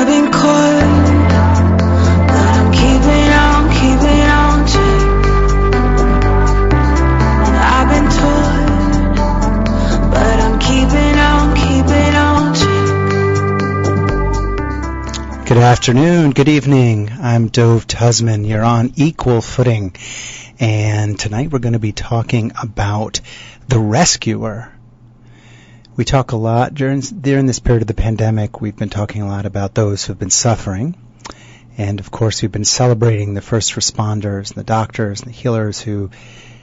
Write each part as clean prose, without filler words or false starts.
I've been caught, but I'm keeping on check. I've been taught, but I'm keeping on check. Good afternoon, good evening. I'm Dove Tusman. You're on Equal Footing. And tonight we're going to be talking about the rescuer. We talk a lot during this period of the pandemic. We've been talking a lot about those who've been suffering. And of course, we've been celebrating the first responders, the doctors, the healers who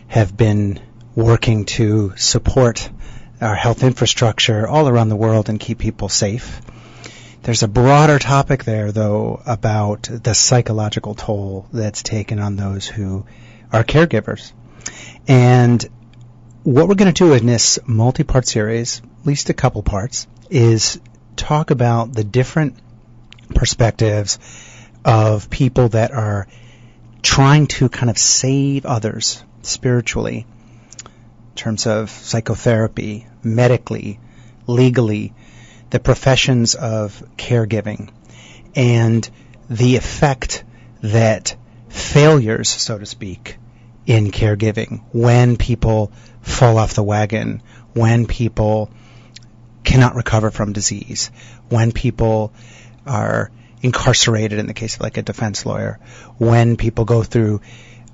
have been working to support our health infrastructure all around the world and keep people safe. There's a broader topic there, though, about the psychological toll that's taken on those who are caregivers. And what we're going to do in this multi-part series, at least a couple parts, is talk about the different perspectives of people that are trying to kind of save others spiritually in terms of psychotherapy, medically, legally, the professions of caregiving, and the effect that failures, so to speak, in caregiving, when people fall off the wagon, when people cannot recover from disease, when people are incarcerated in the case of like a defense lawyer, when people go through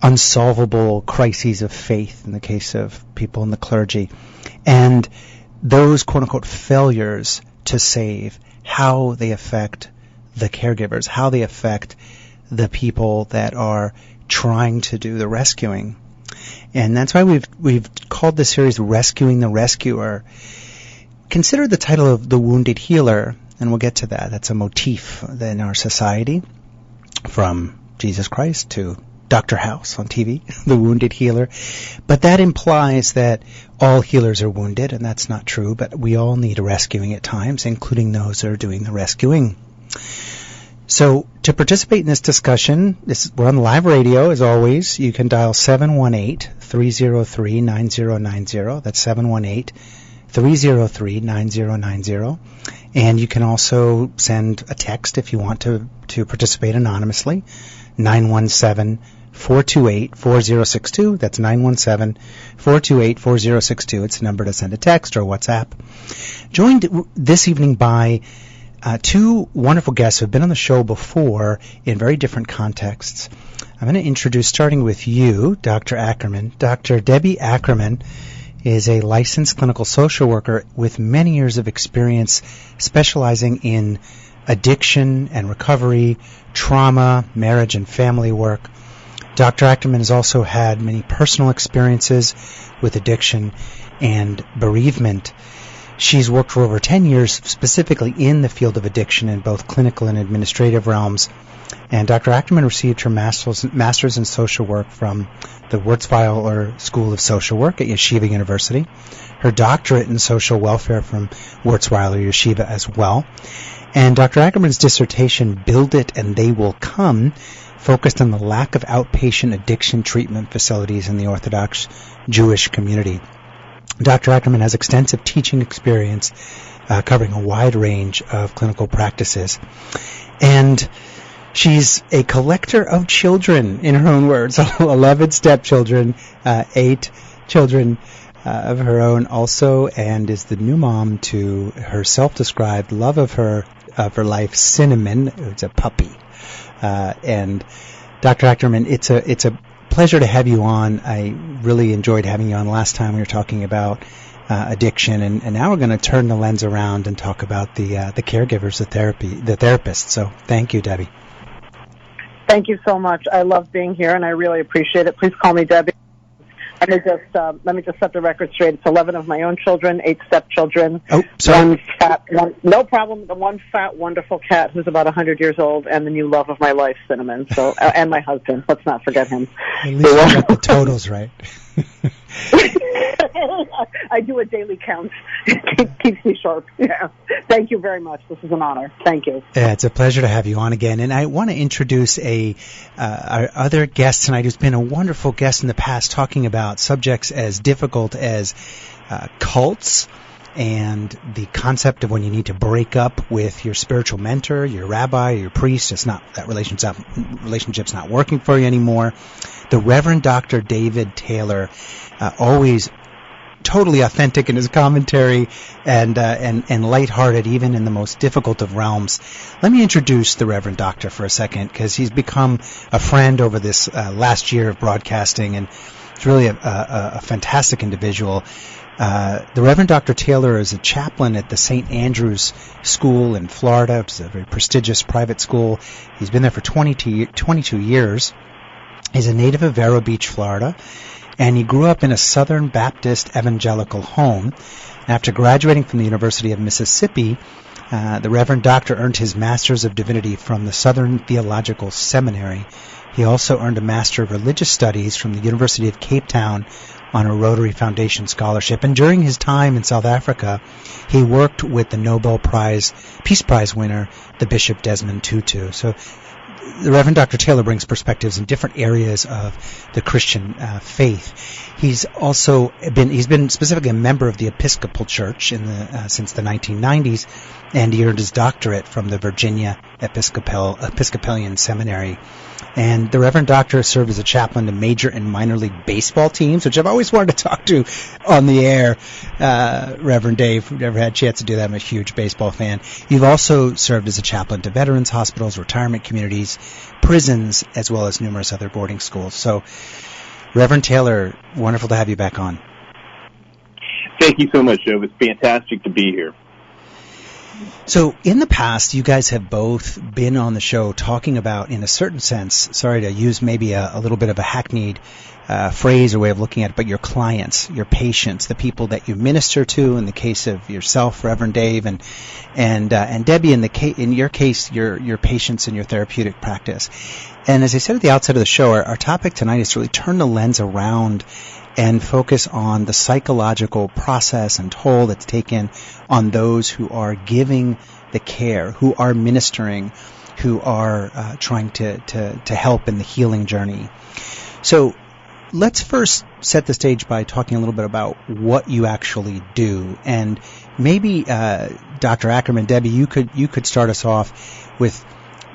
unsolvable crises of faith in the case of people in the clergy, and those quote-unquote failures to save, how they affect the caregivers, how they affect the people that are trying to do the rescuing. And that's why we've called this series Rescuing the Rescuer. Consider the title of The Wounded Healer, and we'll get to that. That's a motif in our society, from Jesus Christ to Dr. House on TV, The Wounded Healer. But that implies that all healers are wounded, and that's not true, but we all need rescuing at times, including those that are doing the rescuing. So to participate in this discussion, we're on live radio, as always. You can dial 718-303-9090. That's 718-303-9090. And you can also send a text if you want to participate anonymously, 917-428-4062. That's 917-428-4062. It's the number to send a text or WhatsApp. Joined this evening by two wonderful guests who have been on the show before in very different contexts. I'm going to introduce, starting with you, Dr. Ackerman. Dr. Debbie Ackerman is a licensed clinical social worker with many years of experience specializing in addiction and recovery, trauma, marriage and family work. Dr. Ackerman has also had many personal experiences with addiction and bereavement. She's worked for over 10 years specifically in the field of addiction in both clinical and administrative realms. And Dr. Ackerman received her master's in social work from the Wurzweiler School of Social Work at Yeshiva University, her doctorate in social welfare from Wurzweiler Yeshiva as well. And Dr. Ackerman's dissertation, Build It and They Will Come, focused on the lack of outpatient addiction treatment facilities in the Orthodox Jewish community. Dr. Ackerman has extensive teaching experience covering a wide range of clinical practices. And she's a collector of children, in her own words, 11 stepchildren, 8 children of her own also, and is the new mom to her self-described love of her life, Cinnamon, who's a puppy. And Dr. Ackerman, it's a pleasure to have you on. I really enjoyed having you on last time. We were talking about addiction, and now we're going to turn the lens around and talk about the caregivers, the therapists. So thank you, Debbie. Thank you so much. I love being here, and I really appreciate it. Please call me Debbie. Let me just set the record straight. It's 11 of my own children, 8 stepchildren. Oh, sorry. One cat, no problem. The one fat, wonderful cat who's about 100 years old, and the new love of my life, Cinnamon. So, and my husband. Let's not forget him. At least you got the totals right. I do a daily count. It keeps me sharp. Yeah. Thank you very much. This is an honor. Thank you. Yeah, it's a pleasure to have you on again. And I want to introduce our other guest tonight who's been a wonderful guest in the past, talking about subjects as difficult as cults and the concept of when you need to break up with your spiritual mentor, your rabbi, your priest. It's not that relationship's not working for you anymore. The Reverend Dr. David Taylor, always totally authentic in his commentary and lighthearted even in the most difficult of realms. Let me introduce the Reverend Doctor for a second, because he's become a friend over this last year of broadcasting, and it's really a fantastic individual. The Reverend Dr. Taylor is a chaplain at the St. Andrew's School in Florida, which is a very prestigious private school. He's been there for 22 years. He's a native of Vero Beach, Florida, and he grew up in a Southern Baptist evangelical home. After graduating from the University of Mississippi, the Reverend Doctor earned his Master's of Divinity from the Southern Theological Seminary. He also earned a Master of Religious Studies from the University of Cape Town on a Rotary Foundation scholarship. And during his time in South Africa, he worked with the Nobel Peace Prize winner, the Bishop Desmond Tutu. So the Reverend Dr. Taylor brings perspectives in different areas of the Christian faith. He's been specifically a member of the Episcopal Church since the 1990s, and he earned his doctorate from the Virginia Episcopalian Seminary. And the Reverend Doctor served as a chaplain to major and minor league baseball teams, which I've always wanted to talk to on the air. Reverend Dave, we've never had a chance to do that. I'm a huge baseball fan. You've also served as a chaplain to veterans hospitals, retirement communities, prisons, as well as numerous other boarding schools. So, Reverend Taylor, wonderful to have you back on. Thank you so much, Joe. It's fantastic to be here. So in the past, you guys have both been on the show talking about, in a certain sense, sorry to use maybe a little bit of a hackneyed phrase or way of looking at it, but your clients, your patients, the people that you minister to, in the case of yourself, Reverend Dave, and Debbie, in your case, your patients in your therapeutic practice. And as I said at the outset of the show, our topic tonight is to really turn the lens around and focus on the psychological process and toll that's taken on those who are giving the care, who are ministering, who are trying to help in the healing journey. So let's first set the stage by talking a little bit about what you actually do. And maybe, Dr. Ackerman, Debbie, you could start us off with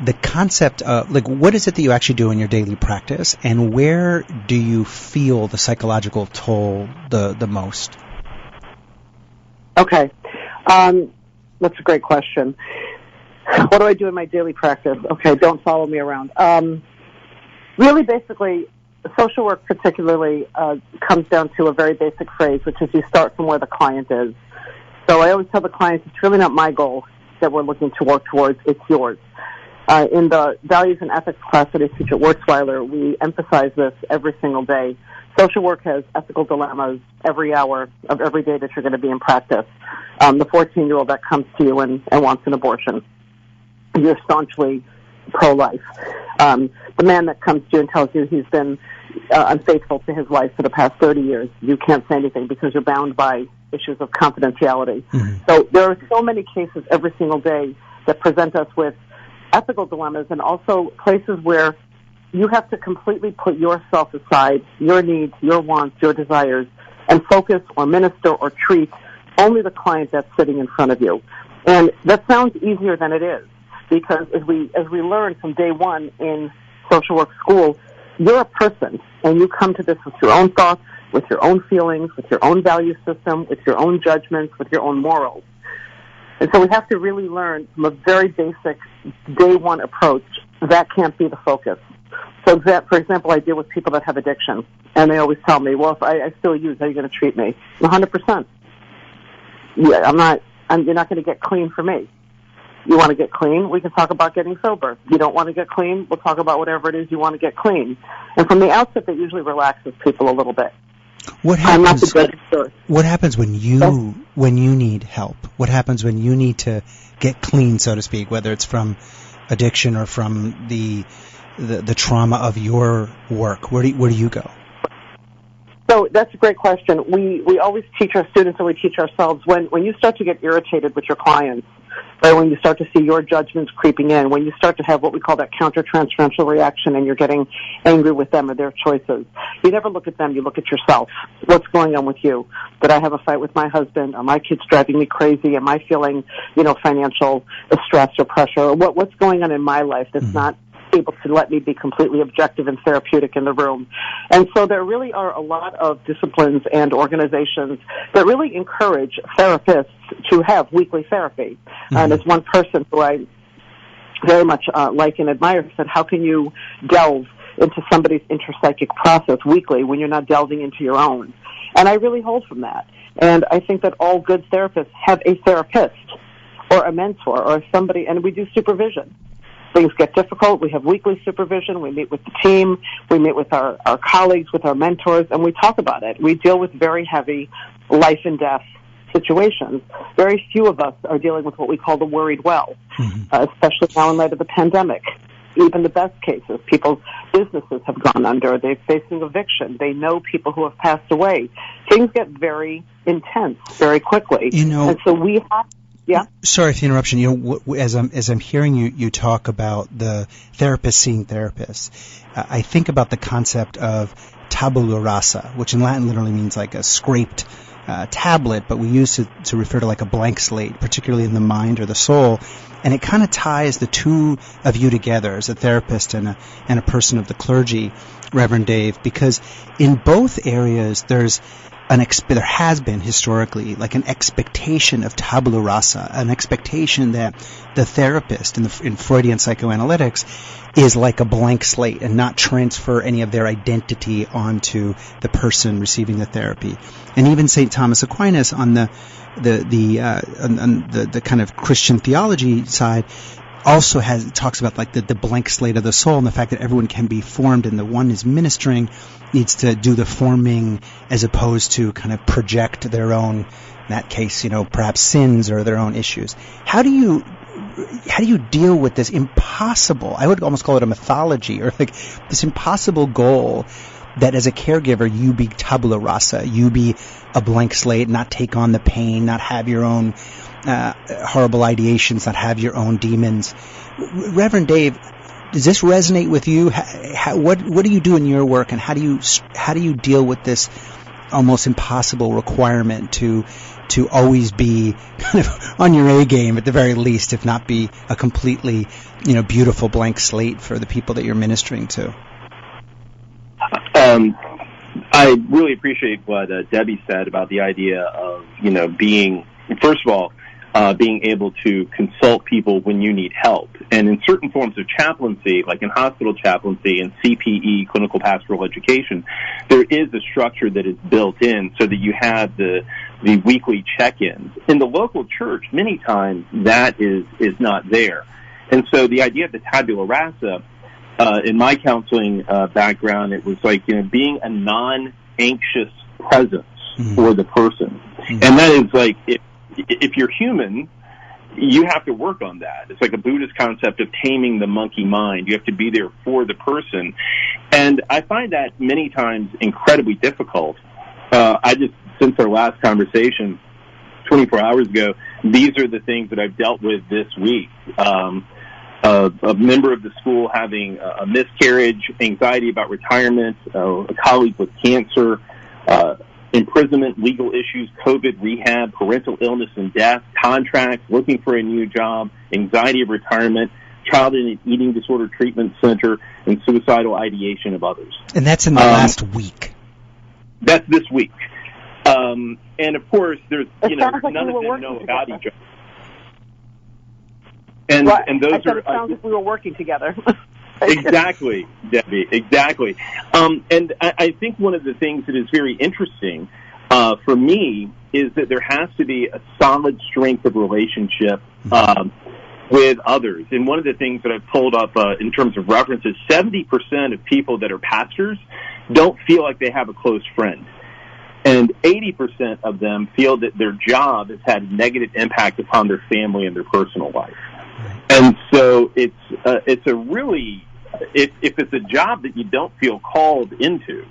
the concept of, what is it that you actually do in your daily practice, and where do you feel the psychological toll the most? Okay. That's a great question. What do I do in my daily practice? Okay, don't follow me around. Really, basically, social work particularly comes down to a very basic phrase, which is you start from where the client is. So I always tell the clients, it's really not my goal that we're looking to work towards, it's yours. In the values and ethics class that I teach at Wurzweiler, we emphasize this every single day. Social work has ethical dilemmas every hour of every day that you're going to be in practice. The 14-year-old that comes to you and wants an abortion, you're staunchly pro-life. The man that comes to you and tells you he's been unfaithful to his wife for the past 30 years, you can't say anything because you're bound by issues of confidentiality. Mm-hmm. So there are so many cases every single day that present us with ethical dilemmas, and also places where you have to completely put yourself aside, your needs, your wants, your desires, and focus or minister or treat only the client that's sitting in front of you. And that sounds easier than it is, because as we learn from day one in social work school, you're a person, and you come to this with your own thoughts, with your own feelings, with your own value system, with your own judgments, with your own morals. And so we have to really learn from a very basic day one approach. That can't be the focus. So, for example, I deal with people that have addiction, and they always tell me, well, if I still use, how are you going to treat me? 100%. Yeah, you're not going to get clean for me. You want to get clean? We can talk about getting sober. You don't want to get clean? We'll talk about whatever it is you want to get clean. And from the outset, that usually relaxes people a little bit. What happens when you need help? What happens when you need to get clean, so to speak, whether it's from addiction or from the trauma of your work? Where do you go? So that's a great question. We always teach our students, and we teach ourselves, when you start to get irritated with your clients, right? When you start to see your judgments creeping in, when you start to have what we call that counter-transferential reaction and you're getting angry with them or their choices. You never look at them, you look at yourself. What's going on with you? Did I have a fight with my husband? Are my kids driving me crazy? Am I feeling, financial stress or pressure? Or what's going on in my life that's not able to let me be completely objective and therapeutic in the room? And so there really are a lot of disciplines and organizations that really encourage therapists to have weekly therapy. And as one person who I very much like and admire said, how can you delve into somebody's interpsychic process weekly when you're not delving into your own? And I really hold from that. And I think that all good therapists have a therapist or a mentor or somebody, and we do supervision. Things get difficult. We have weekly supervision. We meet with the team. We meet with our colleagues, with our mentors, and we talk about it. We deal with very heavy life and death situations. Very few of us are dealing with what we call the worried well, especially now in light of the pandemic. Even the best cases, people's businesses have gone under. They're facing eviction. They know people who have passed away. Things get very intense very quickly. And so we have... Yeah. Sorry for the interruption. As I'm hearing you talk about the therapist seeing therapists, I think about the concept of tabula rasa, which in Latin literally means like a scraped tablet, but we use it to refer to like a blank slate, particularly in the mind or the soul. And it kind of ties the two of you together as a therapist and a person of the clergy, Reverend Dave, because in both areas there has been historically like an expectation of tabula rasa, an expectation that the therapist in Freudian psychoanalytics is like a blank slate and not transfer any of their identity onto the person receiving the therapy. And even St. Thomas Aquinas on the kind of Christian theology side also talks about like the blank slate of the soul and the fact that everyone can be formed, and the one is ministering needs to do the forming as opposed to kind of project their own, in that case, perhaps sins or their own issues. How do you deal with this impossible, I would almost call it a mythology, or like this impossible goal that as a caregiver you be tabula rasa, you be a blank slate, not take on the pain, not have your own horrible ideations, not have your own demons. Reverend Dave, does this resonate with you? What do you do in your work, and how do you deal with this almost impossible requirement to always be kind of on your A game at the very least, if not be a completely beautiful blank slate for the people that you're ministering to? I really appreciate what Debbie said about the idea of being, first of all, being able to consult people when you need help. And in certain forms of chaplaincy, like in hospital chaplaincy and CPE, clinical pastoral education, there is a structure that is built in so that you have the weekly check-ins. In the local church, many times that is not there. And so the idea of the tabula rasa, in my counseling background, it was like, being a non-anxious presence for the person. And that is like, if you're human, you have to work on that. It's like a Buddhist concept of taming the monkey mind. You have to be there for the person. And I find that many times incredibly difficult. Since our last conversation 24 hours ago, these are the things that I've dealt with this week. A member of the school having a miscarriage, anxiety about retirement, a colleague with cancer, imprisonment, legal issues, COVID, rehab, parental illness and death, contracts, looking for a new job, anxiety of retirement, child in an eating disorder treatment center, and suicidal ideation of others. And that's in the last week. That's this week. And of course, there's, none of them know about each other. And those it sounds like we were working together. Exactly, Debbie, exactly. And I think one of the things that is very interesting for me is that there has to be a solid strength of relationship with others. And one of the things that I've pulled up in terms of references, 70% of people that are pastors don't feel like they have a close friend. And 80% of them feel that their job has had a negative impact upon their family and their personal life. And so it's a really, if it's a job that you don't feel called into,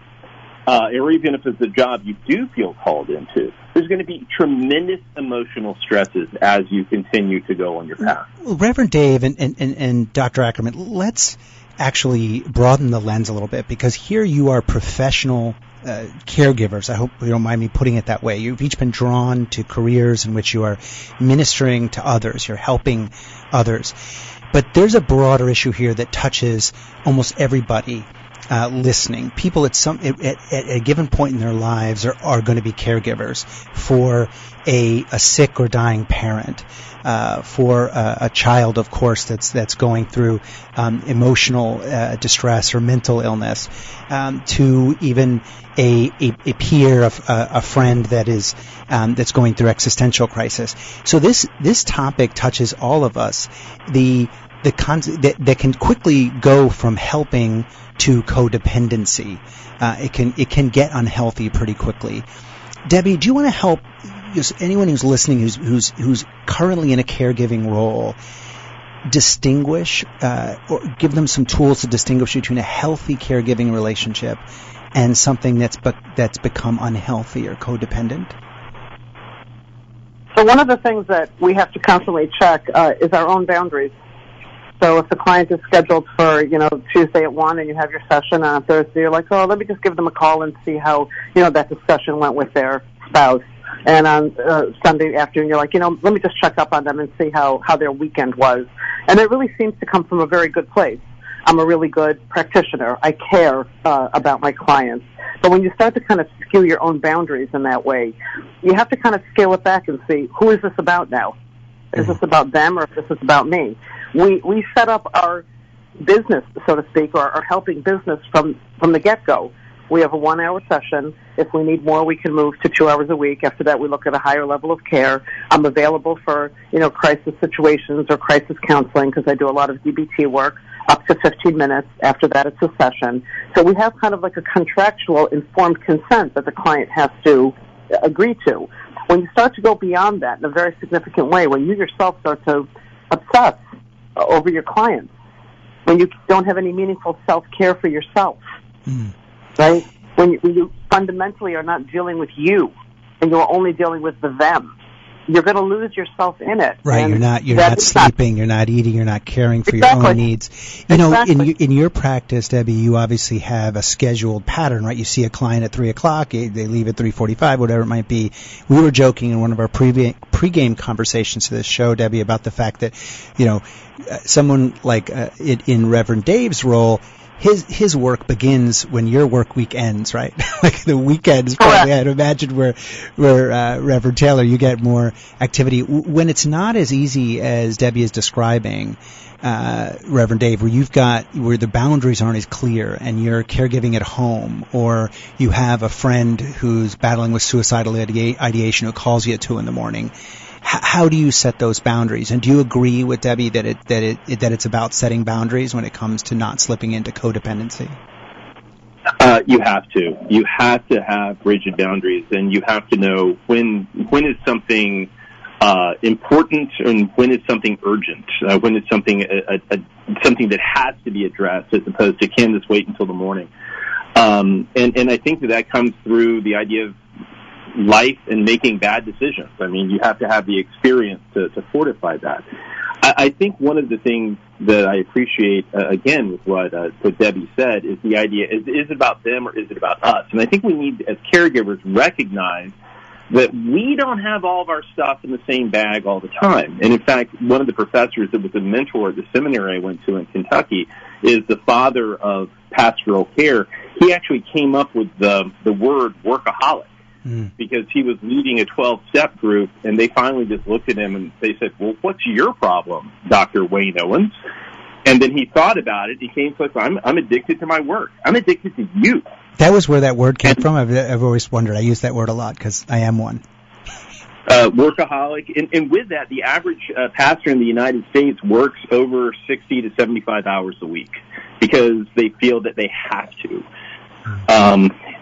or even if it's a job you do feel called into, there's going to be tremendous emotional stresses as you continue to go on your path. Well, Reverend Dave and Dr. Ackerman, let's actually broaden the lens a little bit, because here you are professional caregivers. I hope you don't mind me putting it that way. You've each been drawn to careers in which you are ministering to others. You're helping others. But there's a broader issue here that touches almost everybody listening. People at a given point in their lives are going to be caregivers for a sick or dying parent, for a child, of course, that's going through emotional distress or mental illness, to even a peer, a friend that is that's going through existential crisis. So this topic touches all of us. That can quickly go from helping to codependency. It can get unhealthy pretty quickly. Debbie, do you want to help anyone who's listening who's currently in a caregiving role distinguish or give them some tools to distinguish between a healthy caregiving relationship and something that's become unhealthy or codependent? So one of the things that we have to constantly check is our own boundaries. So if the client is scheduled for, Tuesday at 1 and you have your session on Thursday, you're like, oh, let me just give them a call and see how, that discussion went with their spouse. And on Sunday afternoon, you're like, let me just check up on them and see how their weekend was. And it really seems to come from a very good place. I'm a really good practitioner. I care about my clients. But when you start to kind of skew your own boundaries in that way, you have to kind of scale it back and see, who is this about now? Is this about them or is this about me? We set up our business, so to speak, or our helping business from the get-go. We have a 1-hour session. If we need more, we can move to 2 hours a week. After that, we look at a higher level of care. I'm available for, crisis situations or crisis counseling because I do a lot of DBT work, up to 15 minutes. After that, it's a session. So we have kind of like a contractual informed consent that the client has to agree to. When you start to go beyond that in a very significant way, when you yourself start to obsess over your clients, when you don't have any meaningful self-care for yourself, right? When you fundamentally are not dealing with you and you're only dealing with the them, you're going to lose yourself in it. Right, and you're not sleeping, you're not eating, you're not caring for your own needs. In your practice, Debbie, you obviously have a scheduled pattern, right? You see a client at 3 o'clock, they leave at 3:45, whatever it might be. We were joking in one of our pregame conversations to this show, Debbie, about the fact that, someone like in Reverend Dave's role, his work begins when your work week ends, right? Like the weekends, probably, I'd imagine where Reverend Taylor, you get more activity. When it's not as easy as Debbie is describing, Reverend Dave, where the boundaries aren't as clear and you're caregiving at home, or you have a friend who's battling with suicidal ideation who calls you at 2 a.m, how do you set those boundaries? And do you agree with Debbie that it's about setting boundaries when it comes to not slipping into codependency? You have to. You have to have rigid boundaries, and you have to know when is something important and when is something urgent. When is something something that has to be addressed, as opposed to can this wait until the morning. And I think that comes through the idea of life and making bad decisions. I mean, you have to have the experience to fortify that. I think one of the things that I appreciate, again, with what Debbie said, is the idea, is it about them or is it about us? And I think we need, as caregivers, recognize that we don't have all of our stuff in the same bag all the time. And in fact, one of the professors that was a mentor at the seminary I went to in Kentucky is the father of pastoral care. He actually came up with the word workaholic, because he was leading a 12-step group, and they finally just looked at him and they said, well, what's your problem, Dr. Wayne Owens? And then he thought about it. He came to us, I'm addicted to my work. I'm addicted to you. That was where that word came from? I've always wondered. I use that word a lot because I am one. Workaholic. And with that, the average pastor in the United States works over 60 to 75 hours a week because they feel that they have to.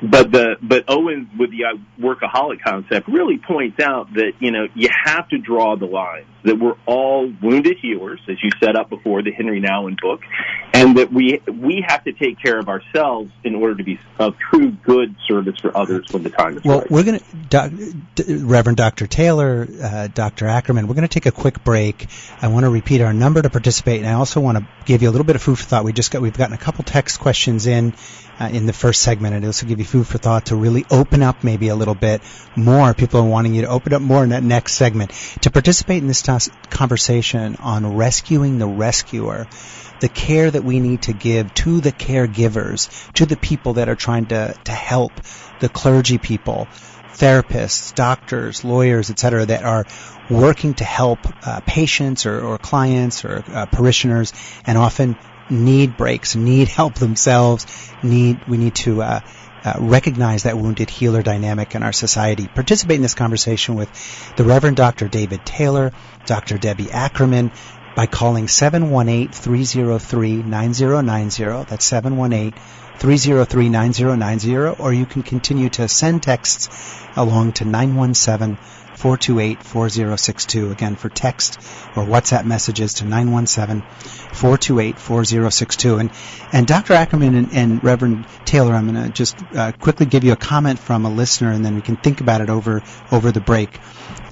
But Owens, with the workaholic concept, really points out that, you have to draw the lines, that we're all wounded healers, as you set up before the Henry Nouwen book, and that we have to take care of ourselves in order to be of true good service for others when the time is right. Well, we're going to, Reverend Dr. Taylor, Dr. Ackerman, we're going to take a quick break. I want to repeat our number to participate, and I also want to give you a little bit of food for thought. We've gotten a couple text questions in the first segment, and this will give you food for thought to really open up maybe a little bit more. People are wanting you to open up more in that next segment. To participate in this conversation on rescuing the rescuer, the care that we need to give to the caregivers, to the people that are trying to help, the clergy people, therapists, doctors, lawyers, etc., that are working to help patients or clients or parishioners, and often need breaks, need help themselves. We need to recognize that wounded healer dynamic in our society. Participate in this conversation with the Reverend Dr. David Taylor, Dr. Debbie Ackerman, by calling 718-303-9090. That's 718-303-9090. Or you can continue to send texts along to 917-428-4062. Again, for text or WhatsApp messages to 917-428-4062. And Dr. Ackerman and Reverend Taylor, I'm going to just quickly give you a comment from a listener, and then we can think about it over the break.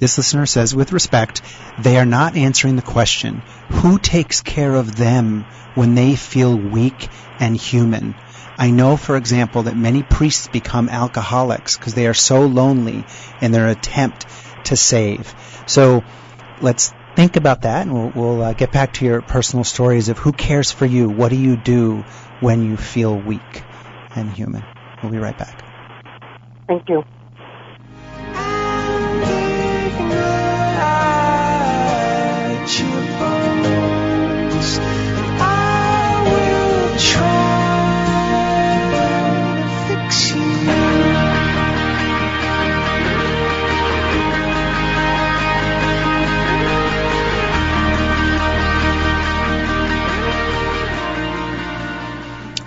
This listener says, with respect, they are not answering the question, who takes care of them when they feel weak and human? I know, for example, that many priests become alcoholics because they are so lonely in their attempt to save. So let's think about that, and we'll get back to your personal stories of who cares for you. What do you do when you feel weak and human? We'll be right back. Thank you.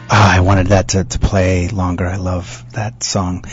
I wanted that to play longer. I love that song.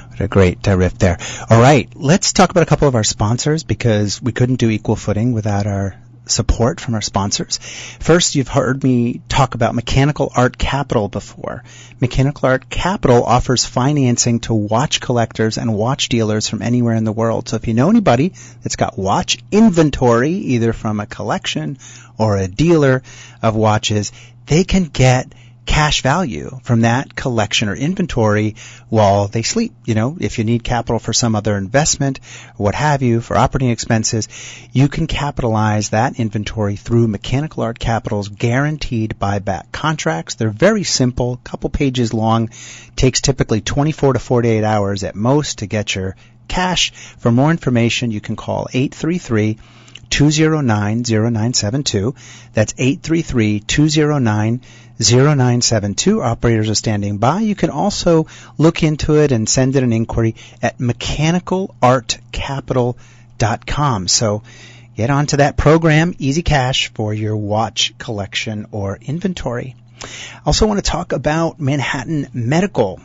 What a great riff there. All right, let's talk about a couple of our sponsors, because we couldn't do Equal Footing without our support from our sponsors. First, you've heard me talk about Mechanical Art Capital before. Mechanical Art Capital offers financing to watch collectors and watch dealers from anywhere in the world. So if you know anybody that's got watch inventory, either from a collection or a dealer of watches, they can get cash value from that collection or inventory while they sleep. If you need capital for some other investment or what have you, for operating expenses, you can capitalize that inventory through Mechanical Art Capital's guaranteed buyback contracts. They're very simple, a couple pages long, takes typically 24 to 48 hours at most to get your cash. For more information, you can call 833-209-0972. That's 833-209-0972. Operators are standing by. You can also look into it and send in an inquiry at mechanicalartcapital.com. So get onto that program, Easy Cash, for your watch collection or inventory. I also want to talk about Manhattan Medical.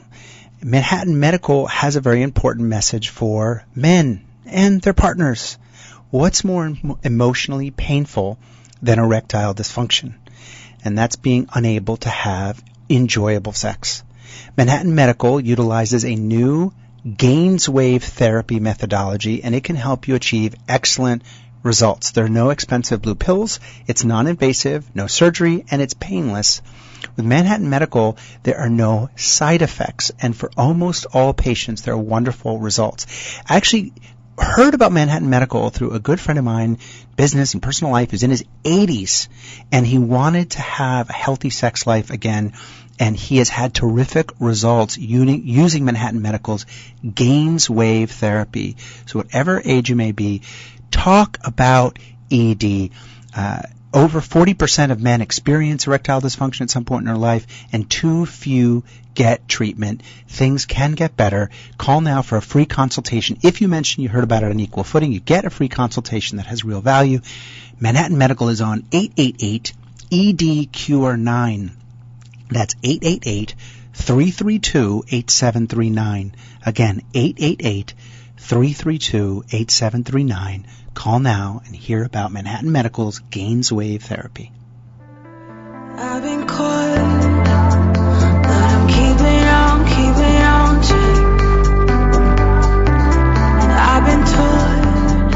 Manhattan Medical has a very important message for men and their partners. What's more emotionally painful than erectile dysfunction? And that's being unable to have enjoyable sex. Manhattan Medical utilizes a new Gainswave therapy methodology, and it can help you achieve excellent results. There are no expensive blue pills, it's non-invasive, no surgery, and it's painless. With Manhattan Medical, there are no side effects, and for almost all patients, there are wonderful results. I actually heard about Manhattan Medical through a good friend of mine, business and personal life, who's in his 80s, and he wanted to have a healthy sex life again, and he has had terrific results using Manhattan Medical's Gainswave therapy. So whatever age you may be, talk about ED. Over 40% of men experience erectile dysfunction at some point in their life, and too few get treatment. Things can get better. Call now for a free consultation. If you mention you heard about it on Equal Footing, you get a free consultation that has real value. Manhattan Medical is on 888-ED-CURE-9. That's 888 888-332-8739. Again, 888-332-8739. Call now and hear about Manhattan Medical's Gainswave therapy. I've been caught, but I'm keeping on to. I've been taught,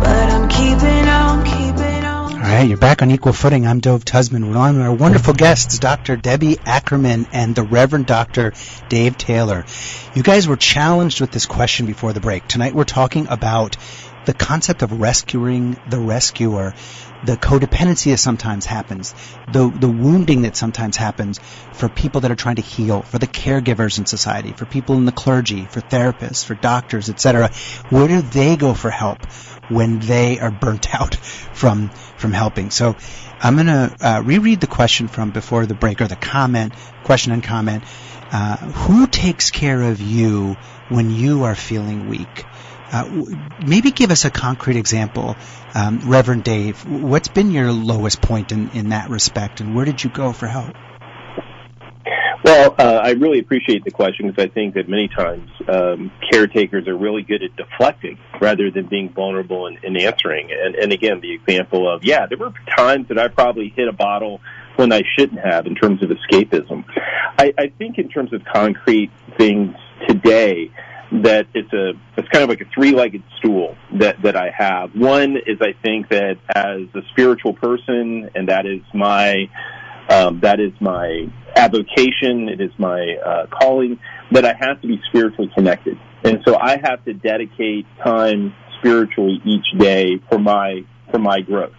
but I'm keeping on. All right, you're back on Equal Footing. I'm Dove Tusman. We're on our wonderful guests, Dr. Debbie Ackerman and the Reverend Dr. Dave Taylor. You guys were challenged with this question before the break. Tonight we're talking about the concept of rescuing the rescuer, the codependency that sometimes happens, the wounding that sometimes happens for people that are trying to heal, for the caregivers in society, for people in the clergy, for therapists, for doctors, etc. Where do they go for help when they are burnt out from helping? So I'm going to reread the question from before the break, or the question and comment. Who takes care of you when you are feeling weak? Maybe give us a concrete example. Reverend Dave, what's been your lowest point in that respect, and where did you go for help? Well, I really appreciate the question, because I think that many times caretakers are really good at deflecting rather than being vulnerable and answering. And again, the example of, there were times that I probably hit a bottle when I shouldn't have in terms of escapism. I think in terms of concrete things today, that it's kind of like a three-legged stool that I have. One is, I think that as a spiritual person, and that is my avocation, it is my calling, that I have to be spiritually connected. And so I have to dedicate time spiritually each day for my growth.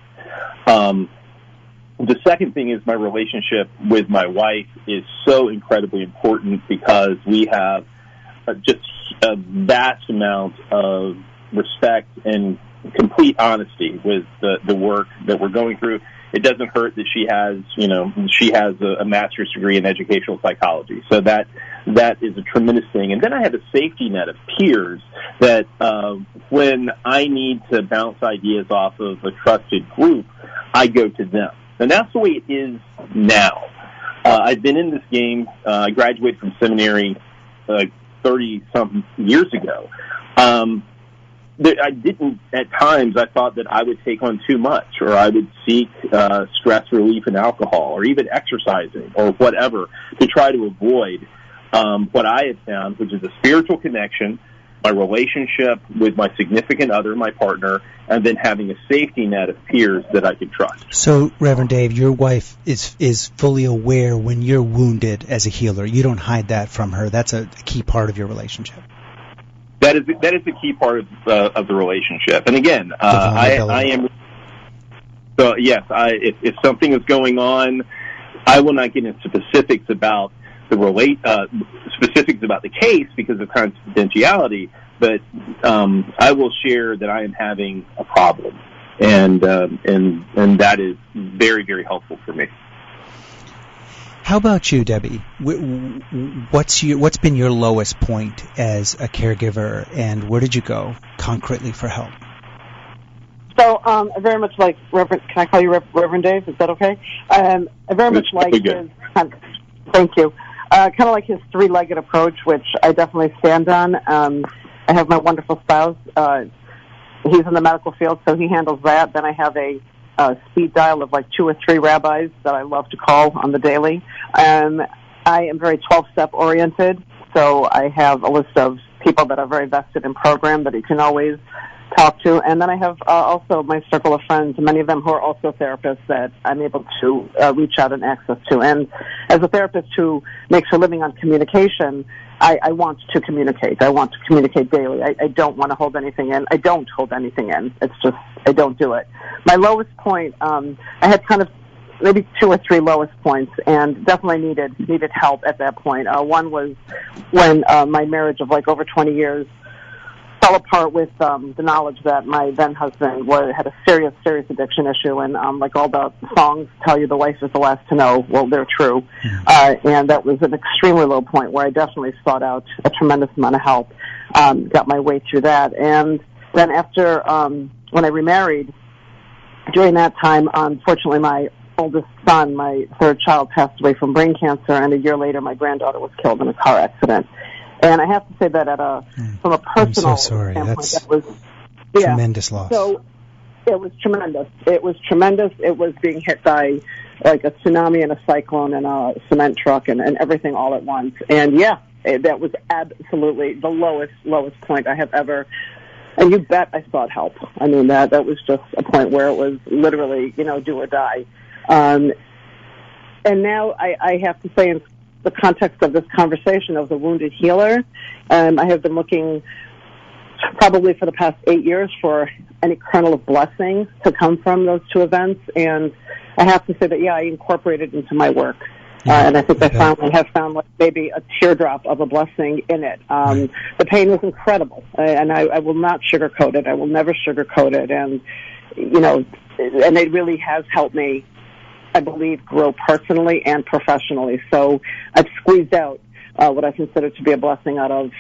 The second thing is my relationship with my wife is so incredibly important, because we have just a vast amount of respect and complete honesty with the work that we're going through. It doesn't hurt that she has a master's degree in educational psychology. So that is a tremendous thing. And then I have a safety net of peers that when I need to bounce ideas off of a trusted group, I go to them. And that's the way it is now. I've been in this game. I graduated from seminary 30-something years ago. I didn't, at times, I thought that I would take on too much, or I would seek stress relief in alcohol, or even exercising, or whatever, to try to avoid what I had found, which is a spiritual connection, my relationship with my significant other, my partner, and then having a safety net of peers that I could trust. So, Reverend Dave, your wife is fully aware when you're wounded as a healer. You don't hide that from her. That's a key part of your relationship. That is the key part of the relationship. And again, I am. So yes, if something is going on, I will not get into specifics about specifics about the case because of confidentiality. But I will share that I am having a problem, and that is very, very helpful for me. How about you, Debbie? What's been your lowest point as a caregiver, and where did you go concretely for help? So, very much like Reverend. Can I call you Reverend Dave? Is that okay? I very much like his. Thank you. Kind of like his three-legged approach, which I definitely stand on. I have my wonderful spouse. He's in the medical field, so he handles that. Then I have a speed dial of like 2 or 3 rabbis that I love to call on the daily. I am very 12-step oriented, so I have a list of people that are very vested in program that you can always talk to. And then I have also my circle of friends, many of them who are also therapists that I'm able to reach out and access to. And as a therapist who makes her living on communication, I want to communicate. I want to communicate daily. I don't want to hold anything in. I don't hold anything in. It's just, I don't do it. My lowest point, I had kind of maybe 2 or 3 lowest points, and definitely needed help at that point. One was when my marriage of like over 20 years fell apart with the knowledge that my then husband had a serious addiction issue, and like all the songs tell you the wife is the last to know, well, they're true. And that was an extremely low point where I definitely sought out a tremendous amount of help, got my way through that. And then after, when I remarried, during that time, unfortunately, my oldest son, my third child, passed away from brain cancer, and a year later my granddaughter was killed in a car accident. And I have to say that from a personal I'm so sorry. standpoint, That's that was tremendous loss. So it was tremendous. It was tremendous. It was being hit by like a tsunami and a cyclone and a cement truck and everything all at once. And that was absolutely the lowest point I have ever. And you bet I sought help. I mean, that was just a point where it was literally, do or die. And now I have to say, in the context of this conversation of the wounded healer, I have been looking probably for the past 8 years for any kernel of blessing to come from those two events. And I have to say that, I incorporated it into my work. And I think I have found like maybe a teardrop of a blessing in it. The pain was incredible, and I will not sugarcoat it. I will never sugarcoat it. And, and it really has helped me, I believe, grow personally and professionally. So I've squeezed out what I consider to be a blessing out of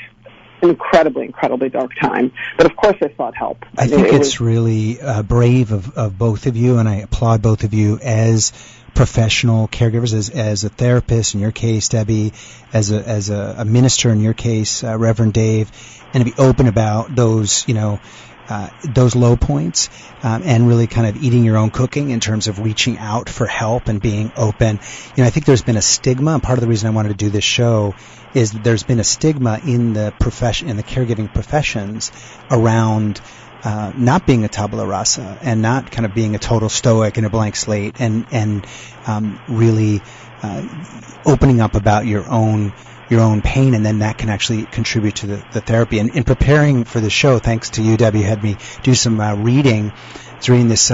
an incredibly, incredibly dark time. But of course I sought help. I think it's really brave of both of you, and I applaud both of you as professional caregivers, as a therapist in your case, Debbie, as a minister in your case, Reverend Dave, and to be open about those, those low points, and really kind of eating your own cooking in terms of reaching out for help and being open. I think there's been a stigma, and part of the reason I wanted to do this show is that there's been a stigma in the profession, in the caregiving professions, around not being a tabula rasa and not kind of being a total stoic and a blank slate, and really opening up about your own pain, and then that can actually contribute to the therapy. And in preparing for the show, thanks to you, Debbie, you had me do some reading. I was reading this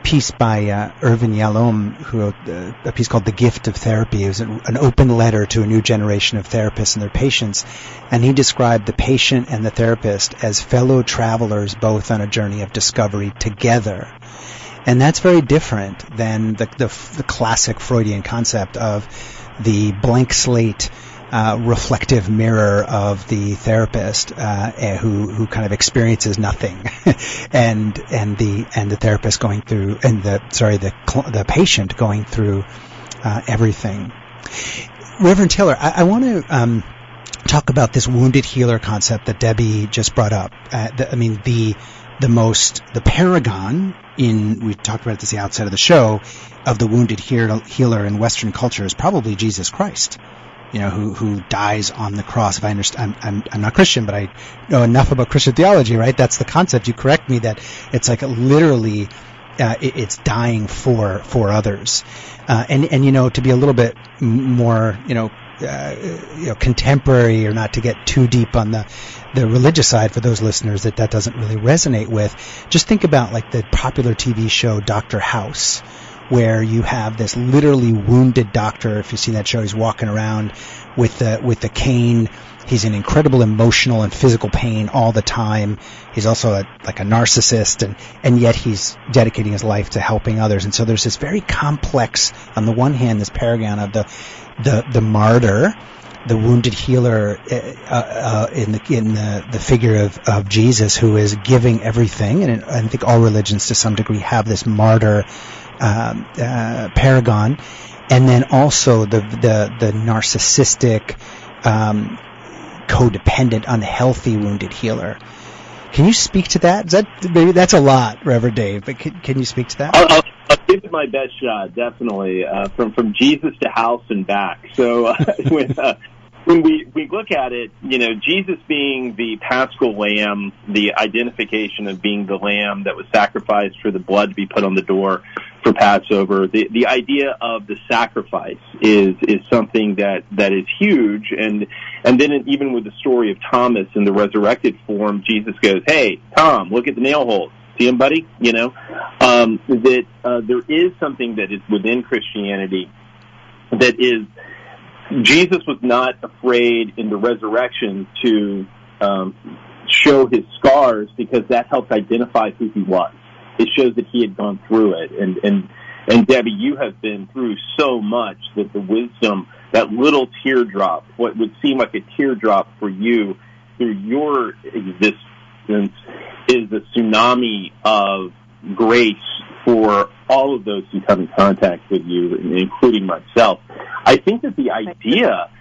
piece by Irvin Yalom, who wrote a piece called The Gift of Therapy. It was an open letter to a new generation of therapists and their patients, and he described the patient and the therapist as fellow travelers, both on a journey of discovery together. And that's very different than the classic Freudian concept of the blank slate reflective mirror of the therapist who kind of experiences nothing, and the therapist going through, and the patient going through everything. Reverend Taylor, I want to talk about this wounded healer concept that Debbie just brought up. The paragon we talked about it at the outset of the show, of the wounded healer in Western culture is probably Jesus Christ. Who dies on the cross. If I understand, I'm not Christian, but I know enough about Christian theology, right? That's the concept. You correct me that it's like literally, it's dying for others. And to be a little bit more, contemporary, or not to get too deep on the religious side for those listeners that doesn't really resonate with, just think about like the popular TV show Dr. House, where you have this literally wounded doctor. If you've seen that show, he's walking around with the cane. He's in incredible emotional and physical pain all the time. He's also like a narcissist, and yet he's dedicating his life to helping others. And so there's this very complex, on the one hand, this paragon of the martyr, the wounded healer in the figure of Jesus, who is giving everything. And I think all religions to some degree have this martyr paragon, and then also the narcissistic, codependent, unhealthy wounded healer. Can you speak to that? Maybe that's a lot, Reverend Dave, but can you speak to that? I'll give it my best shot, definitely, from Jesus to House and back. So when we look at it, Jesus being the Paschal Lamb, the identification of being the lamb that was sacrificed for the blood to be put on the door for Passover, the idea of the sacrifice is something that is huge. And then even with the story of Thomas in the resurrected form, Jesus goes, "Hey, Tom, look at the nail holes. See him, buddy?" That there is something that is within Christianity that is, Jesus was not afraid in the resurrection to show his scars, because that helped identify who he was. It shows that he had gone through it. And Debbie, you have been through so much that the wisdom, that little teardrop, what would seem like a teardrop for you through your existence, is the tsunami of grace for all of those who come in contact with you, including myself. I think that the idea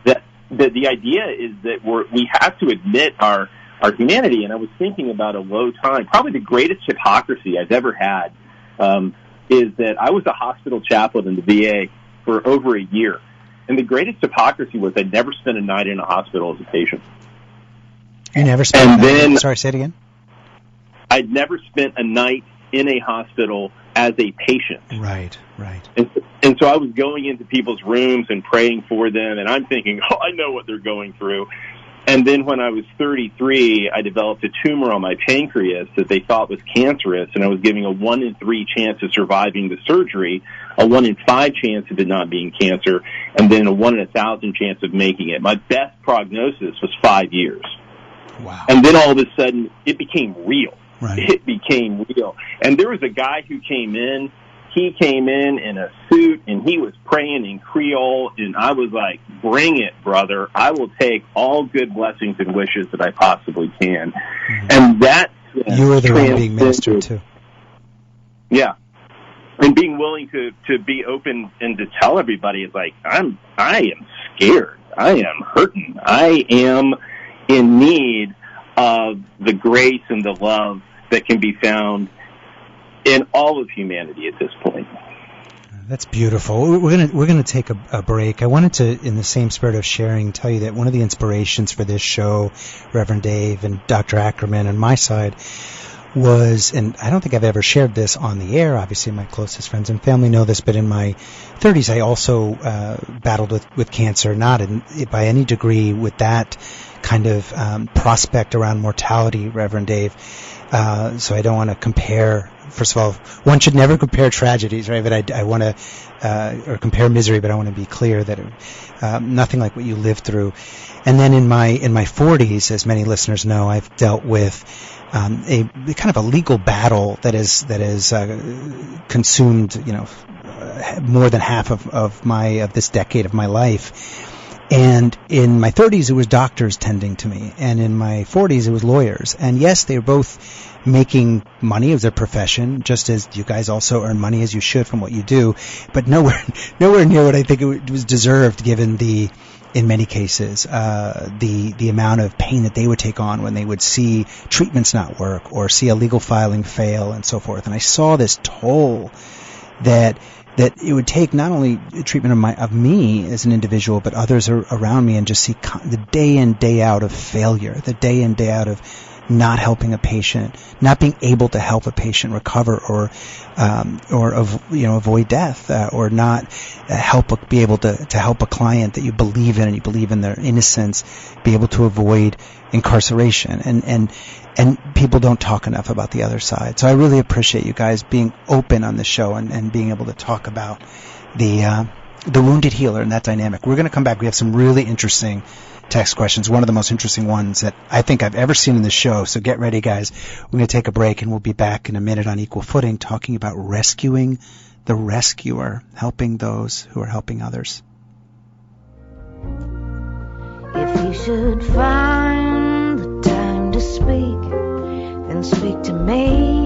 is that we have to admit our humanity. And I was thinking about a low time, probably the greatest hypocrisy I've ever had, is that I was a hospital chaplain in the VA for over a year. And the greatest hypocrisy was I never spent a night in a hospital as a patient. You never spent a night? Sorry, say it again. I'd never spent a night in a hospital as a patient. Right. And so I was going into people's rooms and praying for them, and I'm thinking, I know what they're going through. And then when I was 33, I developed a tumor on my pancreas that they thought was cancerous, and I was giving a 1 in 3 chance of surviving the surgery, a 1 in 5 chance of it not being cancer, and then a 1 in 1,000 chance of making it. My best prognosis was 5 years. Wow. And then all of a sudden, it became real. Right. It became real. And there was a guy who came in. He came in a suit, and he was praying in Creole, and I was like, bring it, brother. I will take all good blessings and wishes that I possibly can. Mm-hmm. And that's... You were the one being ministered to. Yeah. And being willing to be open and to tell everybody, it's like, I am scared. I am hurting. I am in need of the grace and the love that can be found in all of humanity at this point. That's beautiful. We're gonna take a break. I wanted to, in the same spirit of sharing, tell you that one of the inspirations for this show, Reverend Dave and Dr. Ackerman and my side, was, and I don't think I've ever shared this on the air, obviously my closest friends and family know this, but in my 30s I also battled with cancer, not by any degree with that kind of prospect around mortality, Reverend Dave. So I don't want to compare. First of all, one should never compare tragedies, right? But I want to, or compare misery, but I want to be clear that nothing like what you lived through. And then in my 40s, as many listeners know, I've dealt with a kind of a legal battle that is consumed, more than half of this decade of my life. And in my 30s, it was doctors tending to me, and in my 40s, it was lawyers. And yes, they were both making money as their profession, just as you guys also earn money as you should from what you do, but nowhere near what I think it was deserved, given in many cases, the amount of pain that they would take on when they would see treatments not work or see a legal filing fail and so forth. And I saw this toll that it would take not only treatment of me as an individual, but others around me, and just see the day in, day out of failure, the day in, day out of not helping a patient, not being able to help a patient recover or avoid death, or not be able to help a client that you believe in and you believe in their innocence, be able to avoid incarceration. And people don't talk enough about the other side. So I really appreciate you guys being open on the show and being able to talk about the wounded healer and that dynamic. We're going to come back. We have some really interesting text questions, one of the most interesting ones that I think I've ever seen in the show. So get ready, guys. We're going to take a break, and we'll be back in a minute on Equal Footing, talking about rescuing the rescuer, helping those who are helping others. If you should find the time to speak, then speak to me.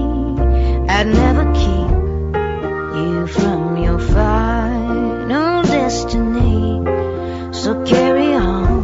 I'd never keep you from your final destiny. So carry on.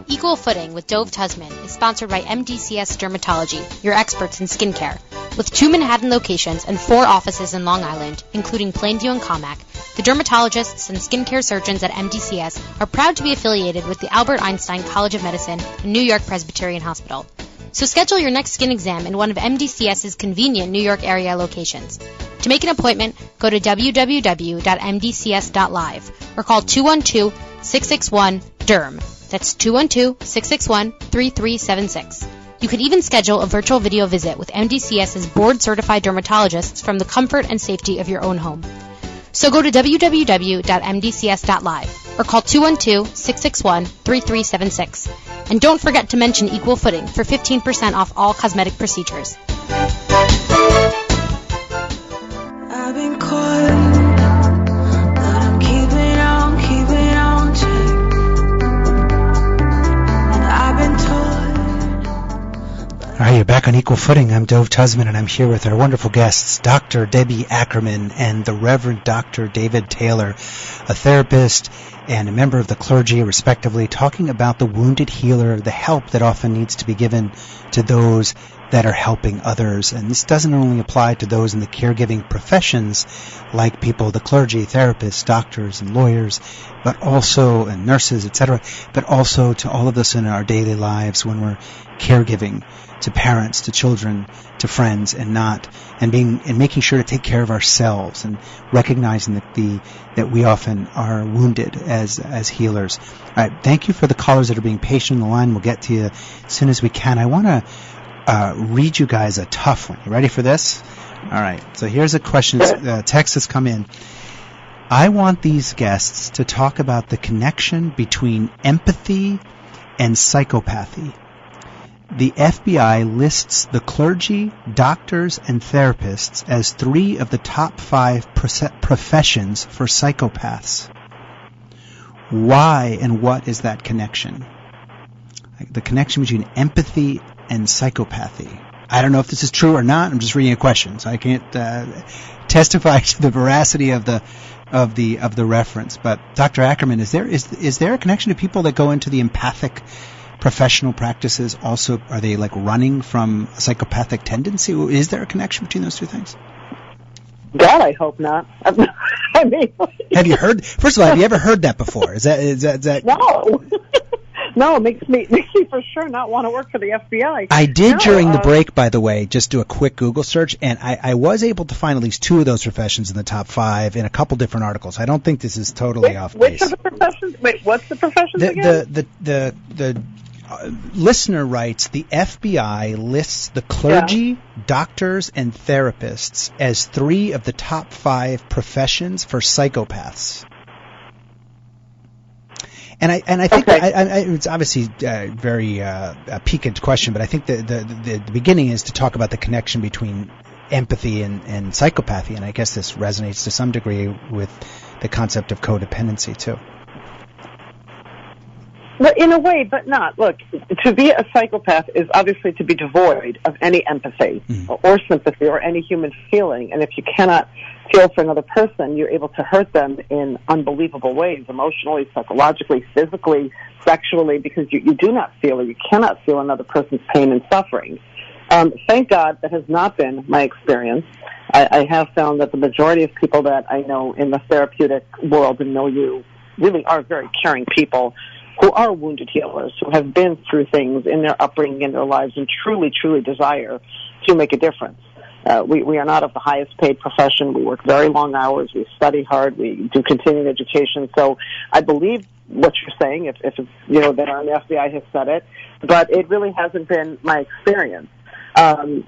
Equal Footing with Dove Tusman is sponsored by MDCS Dermatology, your experts in skincare. With 2 Manhattan locations and 4 offices in Long Island, including Plainview and Commack, the dermatologists and skincare surgeons at MDCS are proud to be affiliated with the Albert Einstein College of Medicine and New York Presbyterian Hospital. So schedule your next skin exam in one of MDCS's convenient New York area locations. To make an appointment, go to www.mdcs.live or call 212-661-DERM. That's 212-661-3376. You can even schedule a virtual video visit with MDCS's board-certified dermatologists from the comfort and safety of your own home. So go to www.mdcs.live or call 212-661-3376. And don't forget to mention Equal Footing for 15% off all cosmetic procedures. I've been caught, but I'm keeping on tight. And I've been told. All right, Back on Equal Footing, I'm Dove Tusman, and I'm here with our wonderful guests, Dr. Debbie Ackerman and the Reverend Dr. David Taylor, a therapist and a member of the clergy, respectively, talking about the wounded healer, the help that often needs to be given to those that are helping others. And this doesn't only apply to those in the caregiving professions, like people, the clergy, therapists, doctors, and lawyers, but also, and nurses, etc., but also to all of us in our daily lives when we're caregiving to parents, to children, to friends, and making sure to take care of ourselves and recognizing that we often are wounded as healers. All right, thank you for the callers that are being patient on the line. We'll get to you as soon as we can. I want to read you guys a tough one. You ready for this? All right. So here's a question. Text has come in. I want these guests to talk about the connection between empathy and psychopathy. The FBI lists the clergy, doctors, and therapists as 3 of the top 5 professions for psychopaths. Why and what is that connection? The connection between empathy and psychopathy. I don't know if this is true or not. I'm just reading a question, so I can't testify to the veracity of the reference. But Dr. Ackerman, is there a connection to people that go into the empathic professional practices? Also, are they like running from a psychopathic tendency? Is there a connection between those two things? God, I hope not. I mean, have you heard? First of all, have you ever heard that before? Is that no? No, it makes me for sure not want to work for the FBI. I did during the break, by the way, just do a quick Google search, and I was able to find at least 2 of those professions in the top 5 in a couple different articles. I don't think this is totally off base. Which of the professions? Wait, what's the professions again? The listener writes, the FBI lists the clergy, doctors, and therapists as 3 of the top 5 professions for psychopaths. And I think it's obviously a very piquant question, but I think the beginning is to talk about the connection between empathy and psychopathy, and I guess this resonates to some degree with the concept of codependency too. Well, in a way, but not. Look, to be a psychopath is obviously to be devoid of any empathy or sympathy or any human feeling. And if you cannot feel for another person, you're able to hurt them in unbelievable ways, emotionally, psychologically, physically, sexually, because you do not feel or you cannot feel another person's pain and suffering. Thank God that has not been my experience. I have found that the majority of people that I know in the therapeutic world and know you really are very caring people who are wounded healers, who have been through things in their upbringing, in their lives, and truly, truly desire to make a difference. We are not of the highest paid profession. We work very long hours. We study hard. We do continuing education. So I believe what you're saying, if it's, that our FBI has said it, but it really hasn't been my experience. I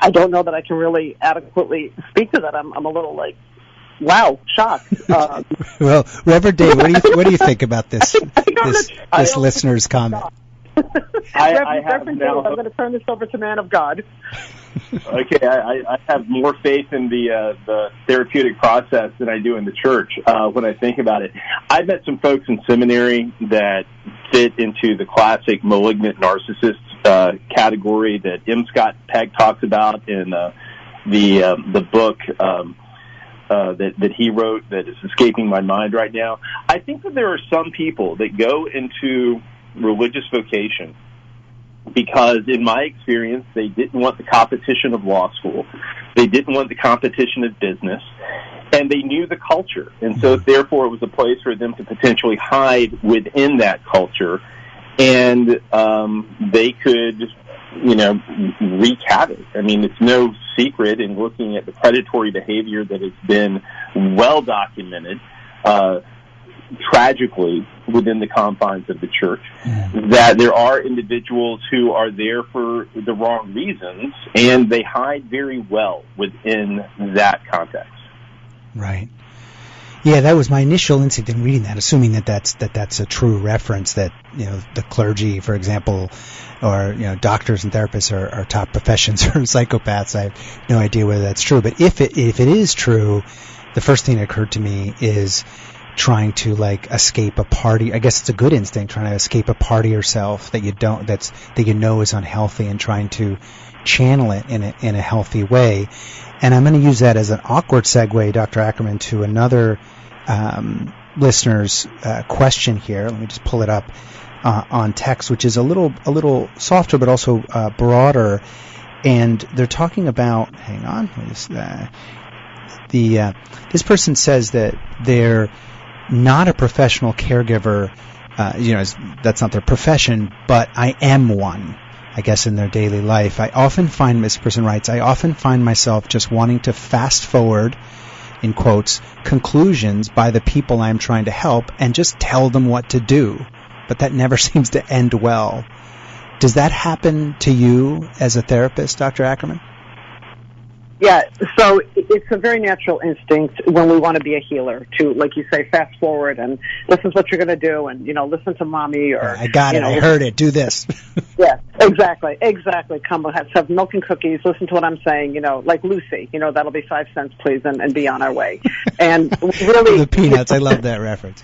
don't know that I can really adequately speak to that. I'm a little wow, shocked. Well, Reverend Dave, what do you think about this listener's comment? Reverend Dave, I'm going to turn this over to Man of God. Okay, I have more faith in the therapeutic process than I do in the church when I think about it. I've met some folks in seminary that fit into the classic malignant narcissist category that M. Scott Peck talks about in the book that he wrote that is escaping my mind right now. I think that there are some people that go into religious vocation because, in my experience, they didn't want the competition of law school. They didn't want the competition of business. And they knew the culture. And so, therefore, it was a place for them to potentially hide within that culture. And they could, wreak havoc. I mean, it's no secret in looking at the predatory behavior that has been well documented, tragically, within the confines of the church, that there are individuals who are there for the wrong reasons, and they hide very well within that context. Right. Yeah, that was my initial instinct in reading that, assuming that's a true reference, that the clergy, for example, or doctors and therapists are top professions or psychopaths. I have no idea whether that's true, but if it is true, the first thing that occurred to me is trying to like escape a party. I guess it's a good instinct, trying to escape a part of yourself that you know is unhealthy, and trying to channel it in a healthy way. And I'm going to use that as an awkward segue, Dr. Ackerman, to another listener's question here. Let me just pull it up on text, which is a little softer but also broader. And they're talking about. Hang on, this person says that they're not a professional caregiver. That's not their profession, but I am one, I guess, in their daily life. This person writes, I often find myself just wanting to fast forward, in quotes, conclusions by the people I'm trying to help and just tell them what to do. But that never seems to end well. Does that happen to you as a therapist, Dr. Ackerman? Yeah, so it's a very natural instinct when we want to be a healer to, like you say, fast forward and this is what you're going to do, and, listen to mommy, or... I got it, I heard it, do this. Yeah, exactly. Come, let's have milk and cookies, listen to what I'm saying, like Lucy, that'll be 5 cents, please, and be on our way. And really... The Peanuts, I love that reference.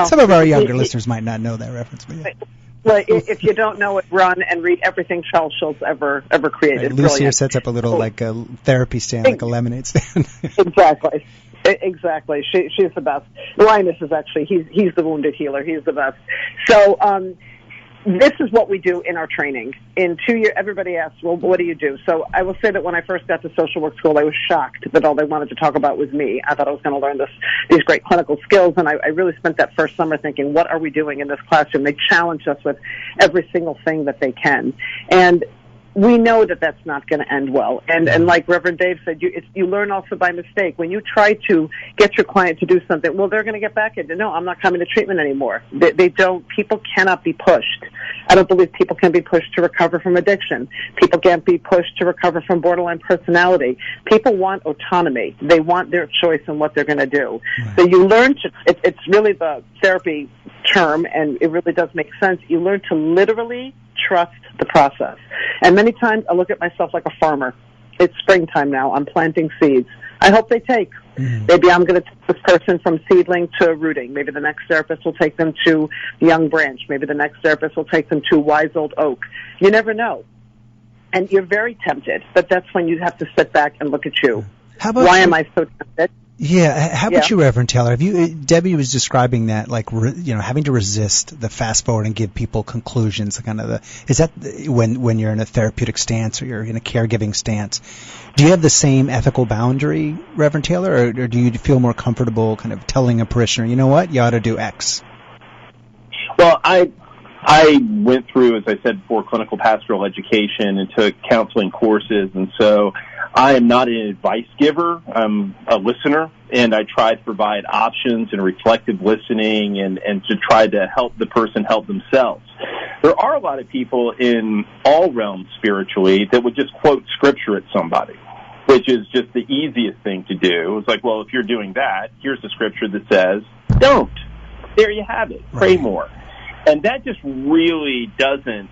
Some of our younger listeners might not know that reference, but yeah. Well, if you don't know it, run and read everything Charles Schulz ever created. Right, Lucy here sets up a little like a therapy stand, like a lemonade stand. Exactly. She's the best. Linus is actually he's the wounded healer. He's the best. So this is what we do in our training. In 2 years, everybody asks, well, what do you do? So I will say that when I first got to social work school, I was shocked that all they wanted to talk about was me. I thought I was going to learn these great clinical skills, and I really spent that first summer thinking, what are we doing in this classroom? They challenge us with every single thing that they can. And we know that that's not going to end well. And like Reverend Dave said, you learn also by mistake. When you try to get your client to do something, well, they're going to get back into, no, I'm not coming to treatment anymore. People cannot be pushed. I don't believe people can be pushed to recover from addiction. People can't be pushed to recover from borderline personality. People want autonomy. They want their choice in what they're going to do. Right. So you learn it's really the therapy term, and it really does make sense. You learn to literally trust the process. And many times I look at myself like a farmer. It's springtime now. I'm planting seeds. I hope they take. Maybe I'm going to take this person from seedling to rooting. Maybe the next therapist will take them to young branch. Maybe the next therapist will take them to wise old oak. You never know. And you're very tempted, but that's when you have to sit back and look at you. Why am I so tempted? Yeah. How about you, Reverend Taylor? Debbie was describing that, like, having to resist the fast forward and give people conclusions. Is that when you're in a therapeutic stance or you're in a caregiving stance? Do you have the same ethical boundary, Reverend Taylor, or do you feel more comfortable kind of telling a parishioner, you know what, you ought to do X? Well, I went through, as I said before, clinical pastoral education and took counseling courses, and so I am not an advice giver. I'm a listener, and I try to provide options and reflective listening and to try to help the person help themselves. There are a lot of people in all realms spiritually that would just quote scripture at somebody, which is just the easiest thing to do. It's like, well, if you're doing that, here's the scripture that says, don't. There you have it. Pray more. And that just really doesn't,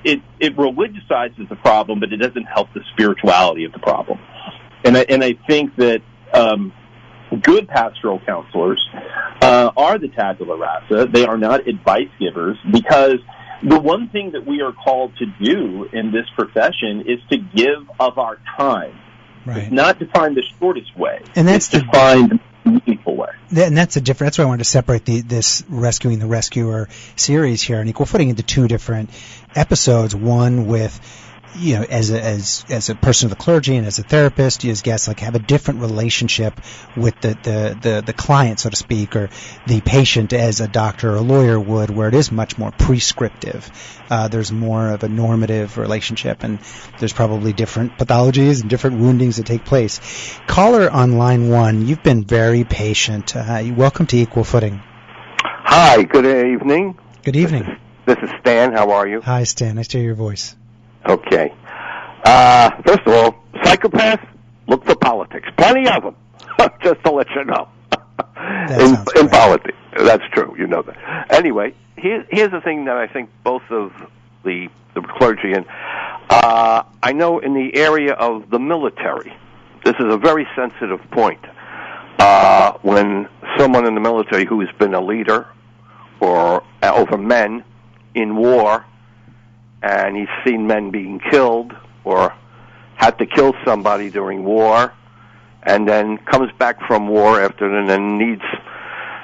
it religiousizes the problem, but it doesn't help the spirituality of the problem. And I think that good pastoral counselors are the tabula rasa. They are not advice givers, because the one thing that we are called to do in this profession is to give of our time. Right. It's not to find the shortest way. And that's to find meaningful way. And that's why I wanted to separate this Rescuing the Rescuer series here on Equal Footing into two different episodes. One with, as a person of the clergy and as a therapist, you as guests have a different relationship with the client, so to speak, or the patient as a doctor or a lawyer would, where it is much more prescriptive. There's more of a normative relationship, and there's probably different pathologies and different woundings that take place. Caller on line 1, you've been very patient. Welcome to Equal Footing. Hi, good evening. Good evening. This is Stan. How are you? Hi, Stan. Nice to hear your voice. Okay. First of all, psychopaths, look for politics. Plenty of them, just to let you know. In politics. That's true. You know that. Anyway, here's the thing that I think both of the clergy and I know in the area of the military, this is a very sensitive point. when someone in the military who has been a leader or over men in war, and he's seen men being killed or had to kill somebody during war, and then comes back from war after, and then needs,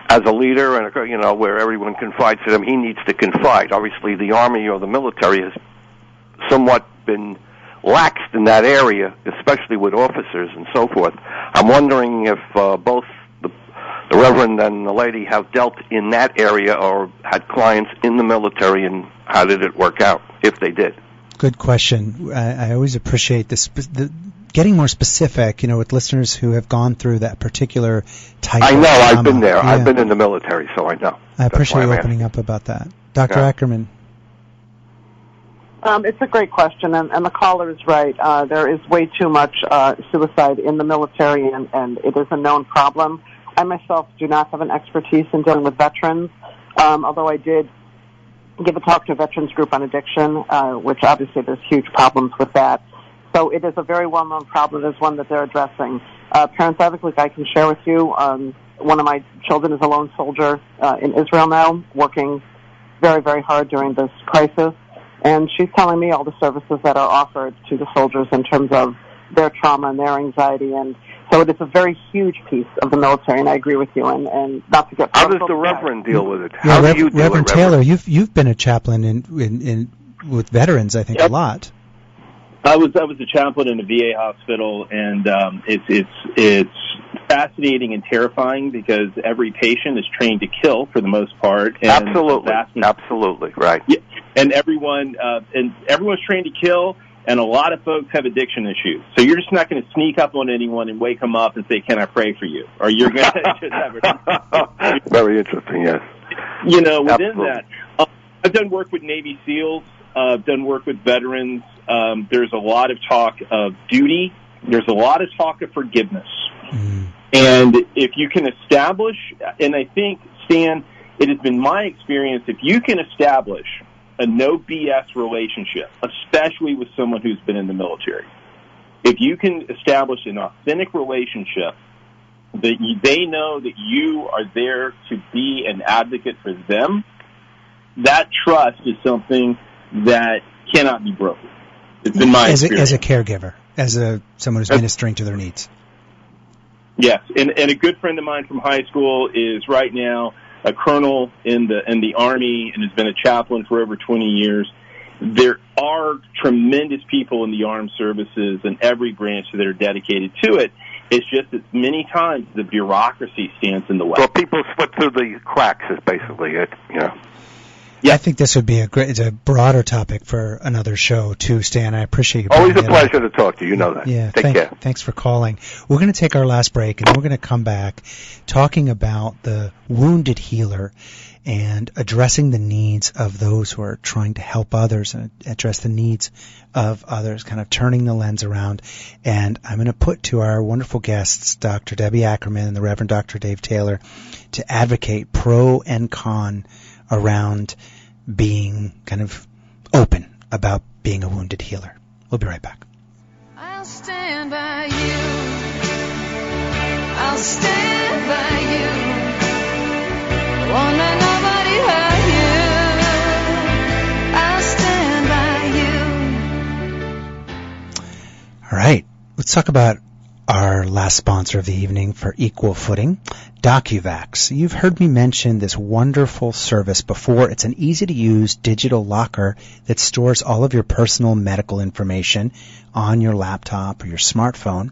as a leader, and where everyone confides to him, he needs to confide. Obviously, the Army or the military has somewhat been laxed in that area, especially with officers and so forth. I'm wondering if both the Reverend and the lady have dealt in that area or had clients in the military, and how did it work out, if they did? Good question. I always appreciate this. Getting more specific, with listeners who have gone through that particular type of trauma. I've been there. Yeah. I've been in the military, so I know. I appreciate you opening up about that. Dr. Ackerman. It's a great question, and the caller is right. There is way too much suicide in the military, and it is a known problem. I myself do not have an expertise in dealing with veterans, although I did give a talk to a veterans group on addiction, which obviously there's huge problems with that. So it is a very well-known problem. It is one that they're addressing. Parenthetically, I can share with you, one of my children is a lone soldier in Israel now, working very, very hard during this crisis. And she's telling me all the services that are offered to the soldiers in terms of their trauma and their anxiety. And so it is a very huge piece of the military, and I agree with you. And not to get how does the Reverend deal with it? How do you deal Reverend Taylor, you've been a chaplain in with veterans, I think, a lot. I was a chaplain in a VA hospital, and it's fascinating and terrifying because every patient is trained to kill for the most part. And absolutely, right. Yeah, and everyone's trained to kill, and a lot of folks have addiction issues. So you're just not going to sneak up on anyone and wake them up and say, "Can I pray for you?" Or you're going to just have it. Very interesting, yes. Within absolutely. that, I've done work with Navy SEALs. I've done work with veterans. There's a lot of talk of duty. There's a lot of talk of forgiveness. Mm. And if you can establish, and I think, Stan, it has been my experience, if you can establish a no BS relationship, especially with someone who's been in the military, if you can establish an authentic relationship that they know that you are there to be an advocate for them, that trust is something that cannot be broken. It's been my experience. As a caregiver, as someone who's ministering to their needs. Yes, and a good friend of mine from high school is right now a colonel in the Army and has been a chaplain for over 20 years. There are tremendous people in the armed services and every branch that are dedicated to it. It's just that many times the bureaucracy stands in the way. Well, people slip through the cracks is basically it, Yeah, I think this would be it's a broader topic for another show too, Stan. I appreciate you. Always a pleasure to talk to you. You know that. Yeah, Take care. Thanks for calling. We're going to take our last break, and then we're going to come back talking about the wounded healer and addressing the needs of those who are trying to help others and address the needs of others, kind of turning the lens around. And I'm going to put to our wonderful guests, Dr. Debbie Ackerman and the Reverend Dr. Dave Taylor, to advocate pro and con around being kind of open about being a wounded healer. We'll be right back. I'll stand by you. I'll stand by you. Won't let nobody hurt you. I'll stand by you. All right. Let's talk about our last sponsor of the evening for Equal Footing, DocuVax. You've heard me mention this wonderful service before. It's an easy-to-use digital locker that stores all of your personal medical information on your laptop or your smartphone.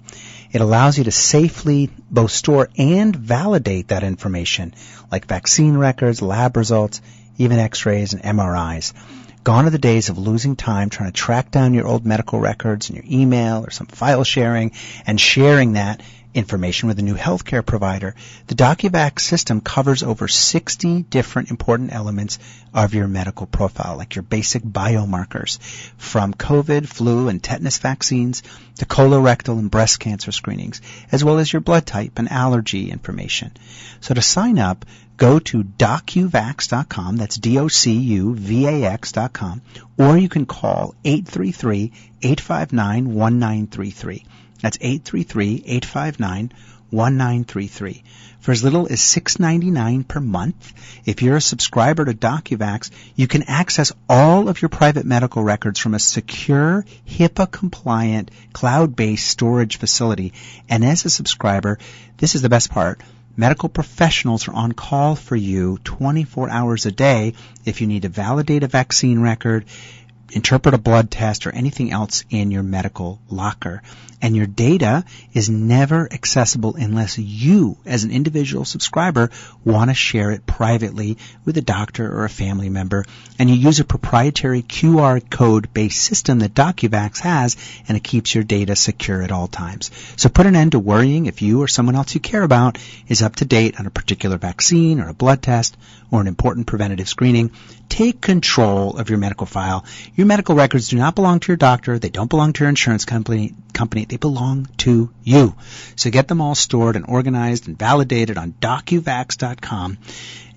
It allows you to safely both store and validate that information, like vaccine records, lab results, even x-rays and MRIs. Gone are the days of losing time trying to track down your old medical records in your email or some file sharing and sharing that information with a new healthcare provider. The DocuVax system covers over 60 different important elements of your medical profile, like your basic biomarkers, from COVID, flu, and tetanus vaccines to colorectal and breast cancer screenings, as well as your blood type and allergy information. So to sign up, go to docuvax.com. That's DOCUVAX.com. Or you can call 833-859-1933. That's 833-859-1933. For as little as $6.99 per month, if you're a subscriber to DocuVax, you can access all of your private medical records from a secure, HIPAA-compliant, cloud-based storage facility. And as a subscriber, this is the best part, medical professionals are on call for you 24 hours a day if you need to validate a vaccine record, interpret a blood test, or anything else in your medical locker. And your data is never accessible unless you, as an individual subscriber, want to share it privately with a doctor or a family member. And you use a proprietary QR code-based system that DocuVax has, and it keeps your data secure at all times. So put an end to worrying if you or someone else you care about is up to date on a particular vaccine or a blood test or an important preventative screening. Take control of your medical file. Your medical records do not belong to your doctor. They don't belong to your insurance company. They belong to you. So get them all stored and organized and validated on docuvax.com.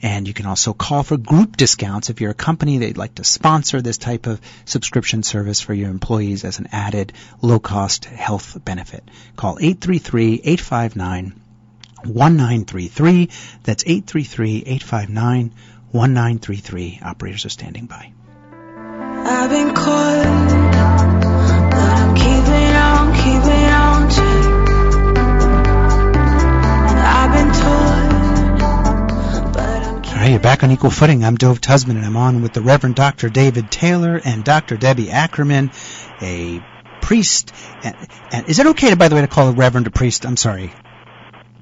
And you can also call for group discounts if you're a company that'd like to sponsor this type of subscription service for your employees as an added low-cost health benefit. Call 833-859-1933. That's 833-859-1933. Operators are standing by. I've been caught, but I'm keeping on to. I've been told, but I'm keeping. All right, you're back on Equal Footing. I'm Dove Tusman, and I'm on with the Reverend Dr. David Taylor and Dr. Debbie Ackerman, a priest. And is it okay, to, by the way, to call a reverend a priest? I'm sorry,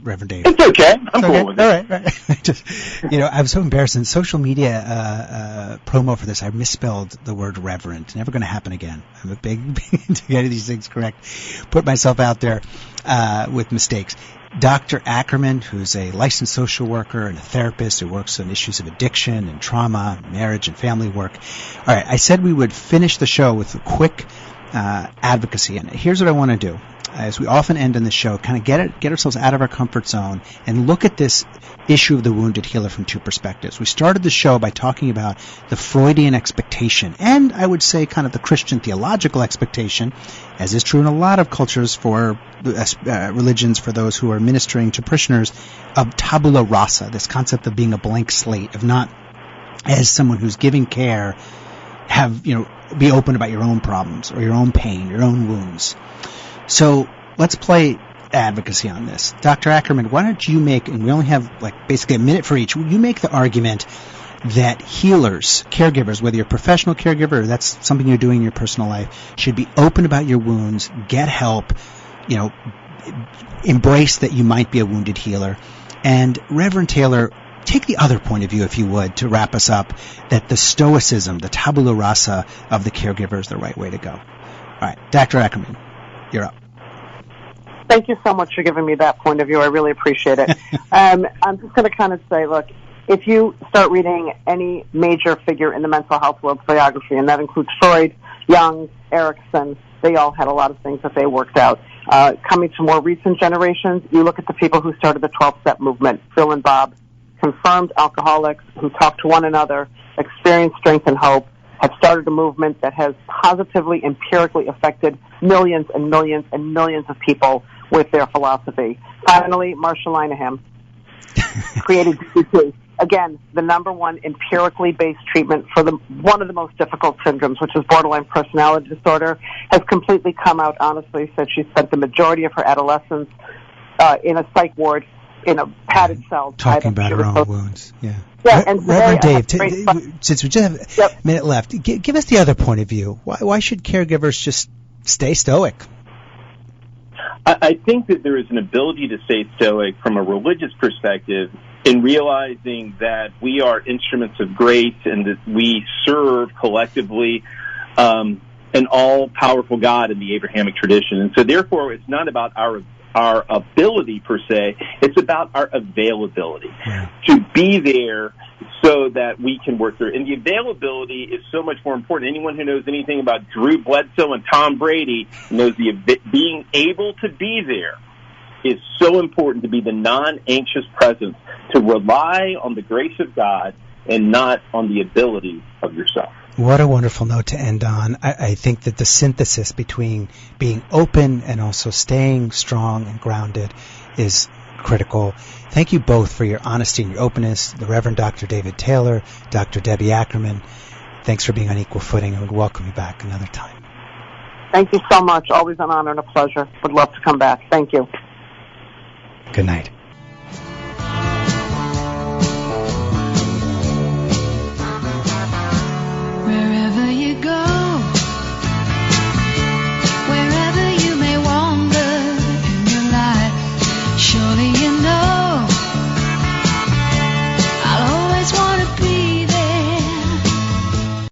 Reverend Dave. It's okay. I'm cool with it. All right. Just, I was so embarrassed. In social media promo for this, I misspelled the word reverend. Never going to happen again. I'm a big to get these things correct. Put myself out there with mistakes. Dr. Ackerman, who's a licensed social worker and a therapist who works on issues of addiction and trauma, marriage and family work. All right. I said we would finish the show with a quick advocacy. And here's what I want to do. As we often end on the show, kind of get ourselves out of our comfort zone and look at this issue of the wounded healer from two perspectives. We started the show by talking about the Freudian expectation, and I would say kind of the Christian theological expectation, as is true in a lot of cultures for religions, for those who are ministering to parishioners, of tabula rasa, this concept of being a blank slate, of not, as someone who's giving care, be open about your own problems or your own pain, your own wounds. So let's play advocacy on this. Dr. Ackerman, why don't you make, and we only have basically a minute for each, you make the argument that healers, caregivers, whether you're a professional caregiver or that's something you're doing in your personal life, should be open about your wounds, get help, embrace that you might be a wounded healer. And Reverend Taylor, take the other point of view, if you would, to wrap us up, that the stoicism, the tabula rasa of the caregiver is the right way to go. All right, Dr. Ackerman, you're up. Thank you so much for giving me that point of view. I really appreciate it. I'm just going to kind of say, look, if you start reading any major figure in the mental health world's biography, and that includes Freud, Jung, Erickson, they all had a lot of things that they worked out. Coming to more recent generations, you look at the people who started the 12-step movement, Phil and Bob, confirmed alcoholics who talk to one another, experience strength and hope, have started a movement that has positively, empirically affected millions and millions and millions of people with their philosophy. Finally, Marshall Linehan created DBT. Again, the number one empirically based treatment for one of the most difficult syndromes, which is borderline personality disorder, has completely come out, honestly, said she spent the majority of her adolescence in a psych ward in a padded cell. Talking about her own wounds, yeah. Yeah, and Reverend Dave, since we just have a minute left, give us the other point of view. Why should caregivers just stay stoic? I think that there is an ability to stay stoic from a religious perspective in realizing that we are instruments of grace and that we serve collectively an all-powerful God in the Abrahamic tradition. And so therefore it's not about our ability per se, it's about our availability to be there so that we can work through. And the availability is so much more important. Anyone who knows anything about Drew Bledsoe and Tom Brady knows being able to be there is so important, to be the non-anxious presence, to rely on the grace of God and not on the ability of yourself. What a wonderful note to end on. I think that the synthesis between being open and also staying strong and grounded is critical. Thank you both for your honesty and your openness. The Reverend Dr. David Taylor, Dr. Debbie Ackerman, thanks for being on Equal Footing, and we'd welcome you back another time. Thank you so much. Always an honor and a pleasure. Would love to come back. Thank you. Good night.